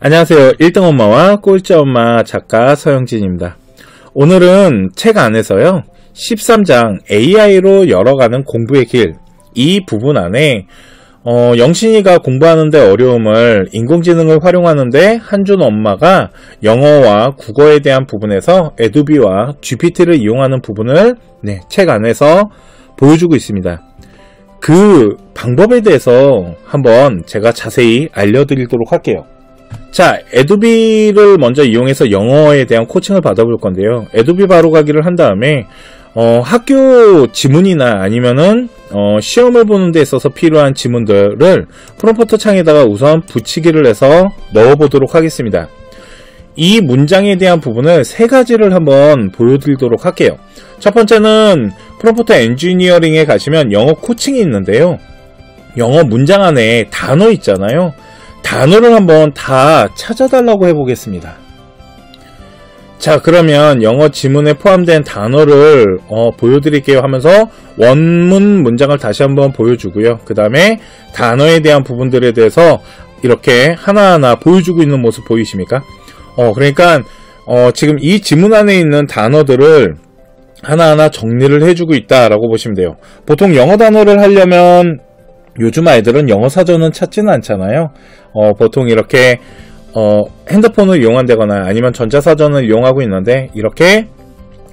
안녕하세요. 1등 엄마와 꼴찌 엄마 작가 서영진입니다. 오늘은 책 안에서요. 13장 AI로 열어가는 공부의 길, 이 부분 안에 영신이가 공부하는데 어려움을 인공지능을 활용하는데 한준 엄마가 영어와 국어에 대한 부분에서 에두비와 GPT를 이용하는 부분을 책 안에서 보여주고 있습니다. 그 방법에 대해서 한번 제가 자세히 알려드리도록 할게요. 자, 에두비를 먼저 이용해서 영어에 대한 코칭을 받아볼 건데요. 에두비 바로가기를 한 다음에 학교 지문이나 아니면은 시험을 보는 데 있어서 필요한 지문들을 프롬프트 창에다가 우선 붙이기를 해서 넣어보도록 하겠습니다. 이 문장에 대한 부분을 세 가지를 한번 보여드리도록 할게요. 첫 번째는 프롬프트 엔지니어링에 가시면 영어 코칭이 있는데요. 영어 문장 안에 단어 있잖아요. 단어를 한번 다 찾아달라고 해보겠습니다. 자, 그러면 영어 지문에 포함된 단어를 보여드릴게요 하면서 원문 문장을 다시 한번 보여주고요. 그 다음에 단어에 대한 부분들에 대해서 이렇게 하나하나 보여주고 있는 모습 보이십니까? 그러니까 지금 이 지문 안에 있는 단어들을 하나하나 정리를 해주고 있다라고 보시면 돼요. 보통 영어 단어를 하려면 요즘 아이들은 영어 사전은 찾지는 않잖아요. 보통 이렇게 핸드폰을 이용한다거나 아니면 전자사전을 이용하고 있는데 이렇게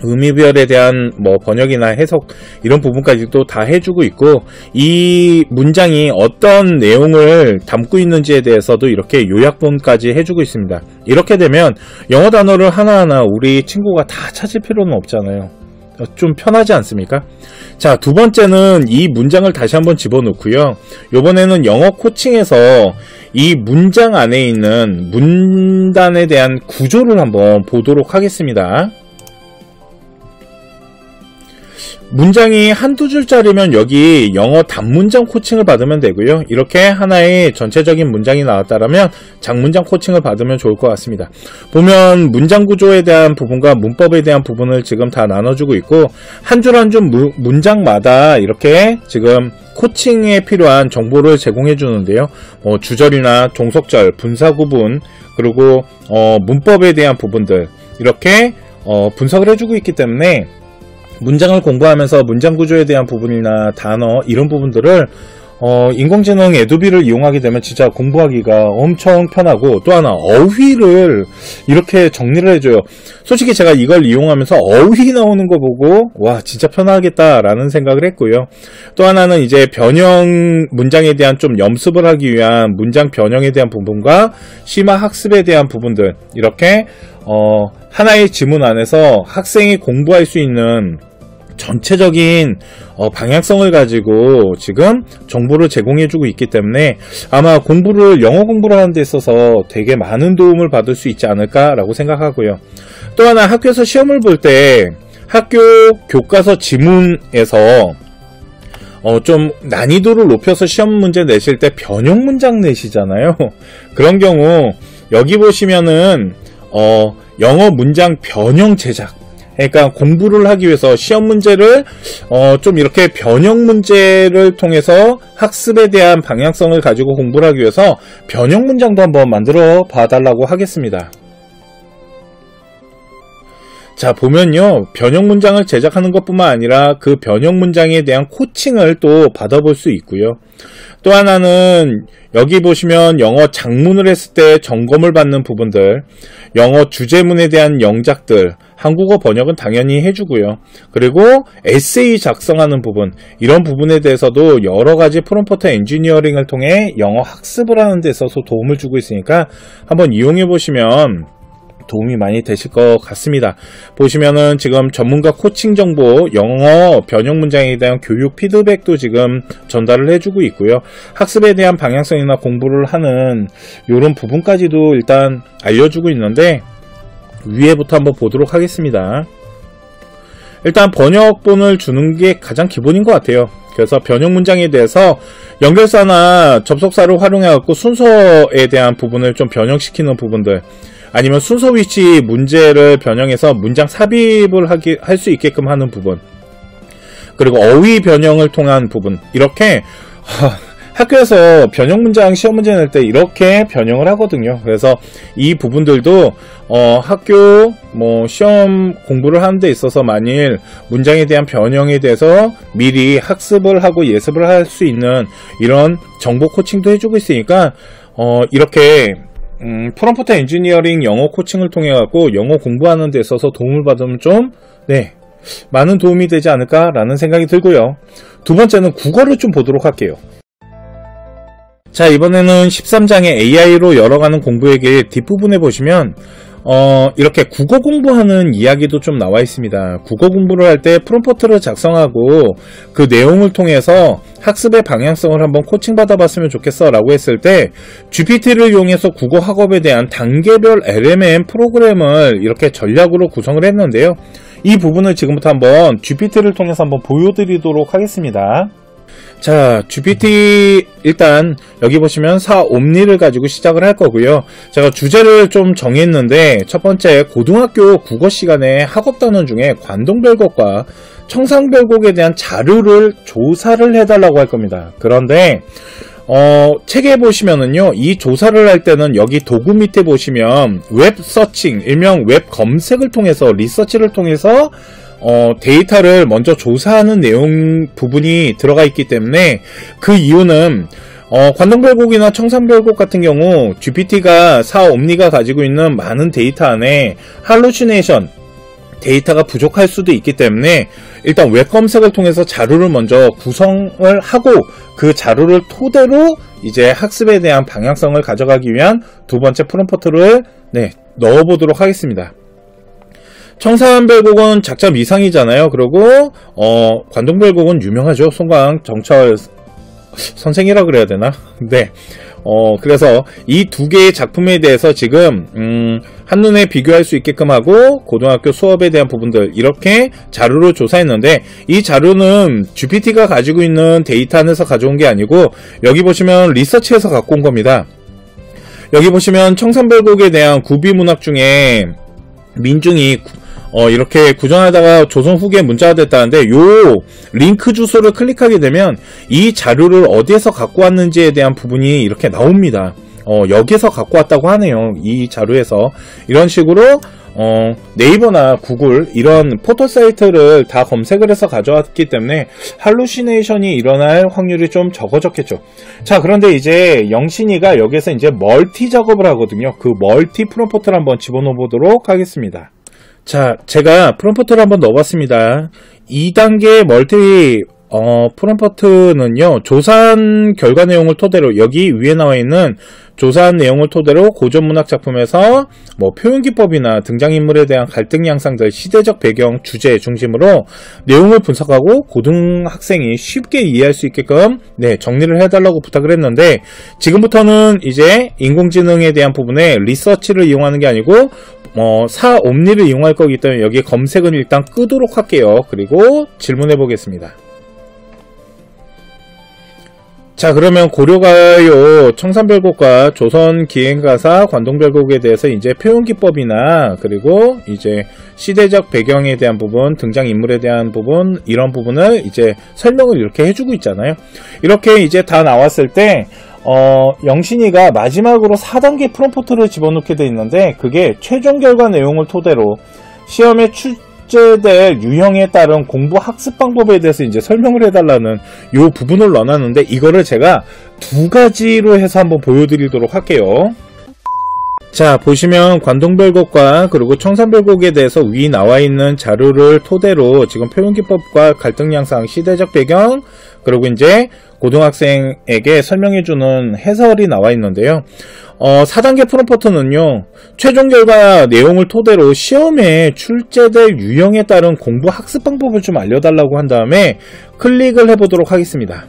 의미부여에 대한 번역이나 해석 이런 부분까지도 다 해주고 있고, 이 문장이 어떤 내용을 담고 있는지에 대해서도 이렇게 요약본까지 해주고 있습니다. 이렇게 되면 영어 단어를 하나하나 우리 친구가 다 찾을 필요는 없잖아요. 좀 편하지 않습니까? 자, 두 번째는 이 문장을 다시 한번 집어넣고요. 이번에는 영어 코칭에서 이 문장 안에 있는 문단에 대한 구조를 한번 보도록 하겠습니다. 문장이 한두 줄짜리면 여기 영어 단문장 코칭을 받으면 되고요. 이렇게 하나의 전체적인 문장이 나왔다면 장문장 코칭을 받으면 좋을 것 같습니다. 보면 문장 구조에 대한 부분과 문법에 대한 부분을 지금 다 나눠주고 있고, 한 줄 한 줄 문장마다 이렇게 지금 코칭에 필요한 정보를 제공해 주는데요. 주절이나 종속절, 분사구분, 그리고 문법에 대한 부분들 이렇게 분석을 해주고 있기 때문에 문장을 공부하면서 문장 구조에 대한 부분이나 단어 이런 부분들을 인공지능 에두비를 이용하게 되면 진짜 공부하기가 엄청 편하고, 또 하나 어휘를 이렇게 정리를 해줘요. 솔직히 제가 이걸 이용하면서 어휘 나오는 거 보고 와 진짜 편하겠다라는 생각을 했고요. 또 하나는 이제 변형 문장에 대한 좀 연습을 하기 위한 문장 변형에 대한 부분과 심화 학습에 대한 부분들, 이렇게 하나의 지문 안에서 학생이 공부할 수 있는 전체적인 방향성을 가지고 지금 정보를 제공해주고 있기 때문에 아마 영어 공부를 하는 데 있어서 되게 많은 도움을 받을 수 있지 않을까라고 생각하고요. 또 하나, 학교에서 시험을 볼 때 학교 교과서 지문에서 좀 난이도를 높여서 시험 문제 내실 때 변형 문장 내시잖아요. 그런 경우 여기 보시면은 영어 문장 변형 제작, 그러니까 공부를 하기 위해서 시험 문제를 좀 이렇게 변형 문제를 통해서 학습에 대한 방향성을 가지고 공부를 하기 위해서 변형 문장도 한번 만들어 봐달라고 하겠습니다. 자, 보면요, 변형 문장을 제작하는 것뿐만 아니라 그 변형 문장에 대한 코칭을 또 받아볼 수 있고요. 또 하나는 여기 보시면 영어 작문을 했을 때 점검을 받는 부분들, 영어 주제문에 대한 영작들, 한국어 번역은 당연히 해주고요. 그리고 에세이 작성하는 부분, 이런 부분에 대해서도 여러가지 프롬프트 엔지니어링을 통해 영어 학습을 하는 데 있어서 도움을 주고 있으니까 한번 이용해 보시면 도움이 많이 되실 것 같습니다. 보시면은 지금 전문가 코칭 정보, 영어 변형 문장에 대한 교육 피드백도 지금 전달을 해주고 있고요. 학습에 대한 방향성이나 공부를 하는 이런 부분까지도 일단 알려주고 있는데, 위에부터 한번 보도록 하겠습니다. 일단 번역본을 주는 게 가장 기본인 것 같아요. 그래서 변형 문장에 대해서 연결사나 접속사를 활용해 갖고 순서에 대한 부분을 좀 변형시키는 부분들, 아니면 순서 위치 문제를 변형해서 문장 삽입을 할 수 있게끔 하는 부분, 그리고 어휘 변형을 통한 부분, 이렇게 학교에서 변형 문장 시험 문제 낼 때 이렇게 변형을 하거든요. 그래서 이 부분들도 학교 시험 공부를 하는 데 있어서 만일 문장에 대한 변형에 대해서 미리 학습을 하고 예습을 할 수 있는 이런 정보 코칭도 해주고 있으니까 이렇게 프롬프트 엔지니어링 영어 코칭을 통해 갖고 영어 공부하는 데 있어서 도움을 받으면 좀 많은 도움이 되지 않을까라는 생각이 들고요. 두 번째는 국어를 좀 보도록 할게요. 자, 이번에는 13장의 AI로 열어가는 공부의 길 뒷부분에 보시면 이렇게 국어 공부하는 이야기도 좀 나와 있습니다. 국어 공부를 할 때 프롬프트를 작성하고 그 내용을 통해서 학습의 방향성을 한번 코칭 받아봤으면 좋겠어 라고 했을 때 GPT를 이용해서 국어 학업에 대한 단계별 LMM 프로그램을 이렇게 전략으로 구성을 했는데요. 이 부분을 지금부터 한번 GPT를 통해서 한번 보여드리도록 하겠습니다. 자, GPT 일단 여기 보시면 4옴니를 가지고 시작을 할 거고요. 제가 주제를 좀 정했는데 첫 번째 고등학교 국어 시간에 학업 단원 중에 관동별곡과 청상별곡에 대한 자료를 조사를 해달라고 할 겁니다. 그런데 책에 보시면은요, 이 조사를 할 때는 여기 도구 밑에 보시면 웹 서칭, 일명 웹 검색을 통해서 리서치를 통해서 데이터를 먼저 조사하는 내용 부분이 들어가 있기 때문에 그 이유는 관동별곡이나 청산별곡 같은 경우 GPT가 4옴니가 가지고 있는 많은 데이터 안에 할루시네이션 데이터가 부족할 수도 있기 때문에 일단 웹 검색을 통해서 자료를 먼저 구성을 하고 그 자료를 토대로 이제 학습에 대한 방향성을 가져가기 위한 두 번째 프롬프트를 넣어보도록 하겠습니다. 청산별곡은 작자 미상이잖아요. 그리고 관동별곡은 유명하죠. 송광정철 선생이라 그래야 되나? 네. 그래서 이 두 개의 작품에 대해서 지금 한눈에 비교할 수 있게끔 하고 고등학교 수업에 대한 부분들 이렇게 자료를 조사했는데 이 자료는 GPT가 가지고 있는 데이터 안에서 가져온 게 아니고 여기 보시면 리서치에서 갖고 온 겁니다. 여기 보시면 청산별곡에 대한 구비문학 중에 민중이 이렇게 구전하다가 조선 후기에 문자가 됐다는데 요 링크 주소를 클릭하게 되면 이 자료를 어디에서 갖고 왔는지에 대한 부분이 이렇게 나옵니다. 여기에서 갖고 왔다고 하네요. 이 자료에서 이런 식으로 네이버나 구글 이런 포털 사이트를 다 검색을 해서 가져왔기 때문에 할루시네이션이 일어날 확률이 좀 적어졌겠죠. 자, 그런데 이제 영신이가 여기에서 이제 멀티 작업을 하거든요. 그 멀티 프롬프트를 한번 집어넣어 보도록 하겠습니다. 자, 제가 프롬프트를 한번 넣어봤습니다. 2단계 멀티 프롬프트는요, 조사한 결과 내용을 토대로 여기 위에 나와 있는 조사한 내용을 토대로 고전문학 작품에서 표현기법이나 등장인물에 대한 갈등 양상들, 시대적 배경, 주제 중심으로 내용을 분석하고 고등학생이 쉽게 이해할 수 있게끔 정리를 해달라고 부탁을 했는데 지금부터는 이제 인공지능에 대한 부분에 리서치를 이용하는 게 아니고 4옴니를 이용할 거기 때문에 여기 검색은 일단 끄도록 할게요. 그리고 질문해 보겠습니다. 자, 그러면 고려가요 청산별곡과 조선기행가사 관동별곡에 대해서 이제 표현기법이나 그리고 이제 시대적 배경에 대한 부분, 등장인물에 대한 부분, 이런 부분을 이제 설명을 이렇게 해주고 있잖아요. 이렇게 이제 다 나왔을 때 영신이가 마지막으로 4단계 프롬프트를 집어넣게 돼 있는데 그게 최종 결과 내용을 토대로 시험에 출제될 유형에 따른 공부 학습 방법에 대해서 이제 설명을 해달라는 요 부분을 넣어놨는데 이거를 제가 두 가지로 해서 한번 보여드리도록 할게요. 자, 보시면 관동별곡과 그리고 청산별곡에 대해서 위 나와 있는 자료를 토대로 지금 표현기법과 갈등양상, 시대적 배경, 그리고 이제 고등학생에게 설명해주는 해설이 나와 있는데요. 4단계 프롬프트는요, 최종 결과 내용을 토대로 시험에 출제될 유형에 따른 공부 학습 방법을 좀 알려달라고 한 다음에 클릭을 해보도록 하겠습니다.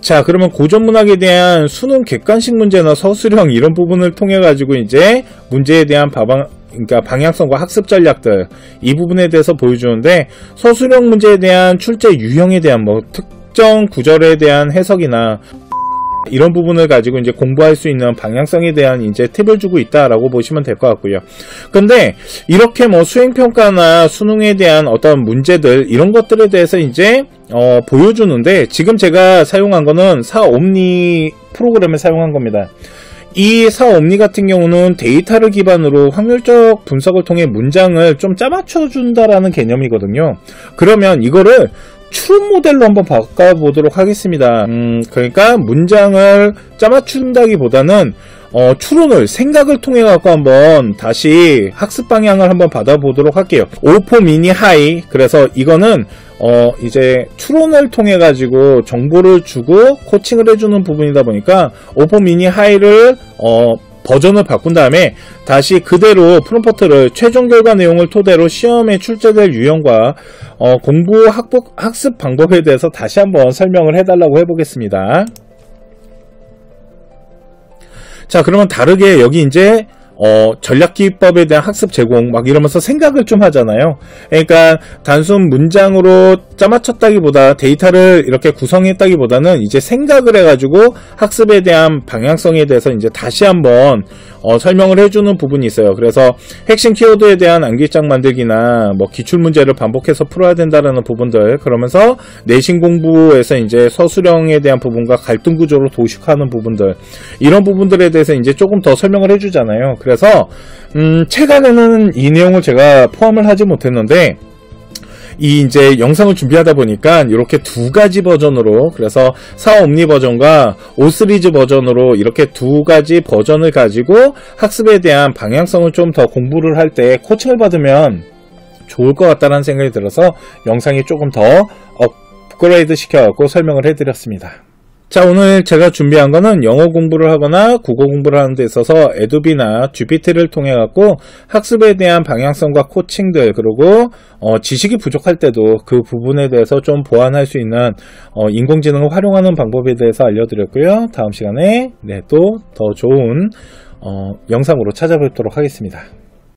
자, 그러면 고전문학에 대한 수능 객관식 문제나 서술형 이런 부분을 통해 가지고 이제 문제에 대한 그러니까 방향성과 학습 전략들 이 부분에 대해서 보여주는데 서술형 문제에 대한 출제 유형에 대한 특정 구절에 대한 해석이나 이런 부분을 가지고 이제 공부할 수 있는 방향성에 대한 이제 팁을 주고 있다라고 보시면 될 것 같고요. 근데 이렇게 뭐 수행평가나 수능에 대한 어떤 문제들 이런 것들에 대해서 이제 보여주는데, 지금 제가 사용한 거는 사옴니 프로그램을 사용한 겁니다. 이 사옴니 같은 경우는 데이터를 기반으로 확률적 분석을 통해 문장을 좀 짜맞춰 준다라는 개념이거든요. 그러면 이거를 추론 모델로 한번 바꿔보도록 하겠습니다. 그러니까 문장을 짜맞춘다기보다는 추론을, 생각을 통해 갖고 한번 다시 학습 방향을 한번 받아보도록 할게요. 오포 미니 하이. 그래서 이거는 이제 추론을 통해 가지고 정보를 주고 코칭을 해주는 부분이다 보니까 오포 미니 하이를 버전을 바꾼 다음에 다시 그대로 프롬프트를 최종 결과 내용을 토대로 시험에 출제될 유형과 공부 학습 방법에 대해서 다시 한번 설명을 해달라고 해보겠습니다. 자, 그러면 다르게 여기 이제 전략기법에 대한 학습 제공 막 이러면서 생각을 좀 하잖아요. 그러니까 단순 문장으로 짜맞췄다기보다, 데이터를 이렇게 구성했다기보다는 이제 생각을 해가지고 학습에 대한 방향성에 대해서 이제 다시 한번 설명을 해주는 부분이 있어요. 그래서 핵심 키워드에 대한 암기장 만들기나 뭐 기출문제를 반복해서 풀어야 된다라는 부분들, 그러면서 내신 공부에서 이제 서술형에 대한 부분과 갈등 구조로 도식하는 부분들, 이런 부분들에 대해서 이제 조금 더 설명을 해주잖아요. 그래서 책 안에는 이 내용을 제가 포함을 하지 못했는데, 이 이제 영상을 준비하다 보니까 이렇게 두 가지 버전으로, 그래서 4옴니 버전과 5시리즈 버전으로 이렇게 두 가지 버전을 가지고 학습에 대한 방향성을 좀 더 공부를 할 때 코칭을 받으면 좋을 것 같다는 생각이 들어서 영상이 조금 더 업그레이드 시켜갖고 설명을 해드렸습니다. 자, 오늘 제가 준비한 거는 영어 공부를 하거나 국어 공부를 하는 데 있어서 에두비나 GPT를 통해 갖고 학습에 대한 방향성과 코칭들, 그리고 지식이 부족할 때도 그 부분에 대해서 좀 보완할 수 있는 인공지능을 활용하는 방법에 대해서 알려드렸고요. 다음 시간에 또 더 좋은 영상으로 찾아뵙도록 하겠습니다.